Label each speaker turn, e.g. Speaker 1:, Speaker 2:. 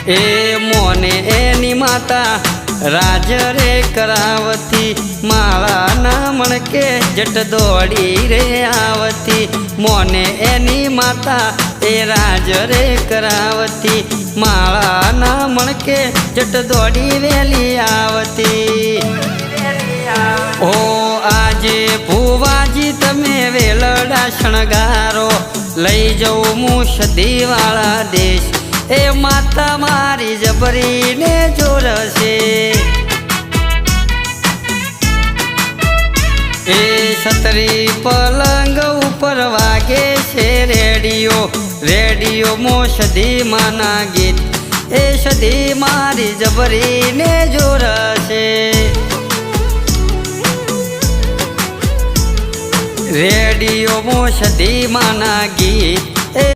Speaker 1: એ મોને એની માતા રાજ રે કરાવતી માળા ના મણકે જટ દોડી રે આવતી મોને એની માતા એ રાજ રે કરાવતી માળા ના મણકે જટ દોડી વેલી આવતી ઓ આજે ભુવાજી તમે વેલડા શણગારો લઈ જઉં હું સદીવાળા દેશ એ માતા મારી જબરીને જોરશે એ સતરી પલંગ ઉપર વાગે છે રેડિયો રેડિયો મો સદી માના ગીત એ સદી મારી જબરીને જોરશે રેડિયો મો સદી માના ગીત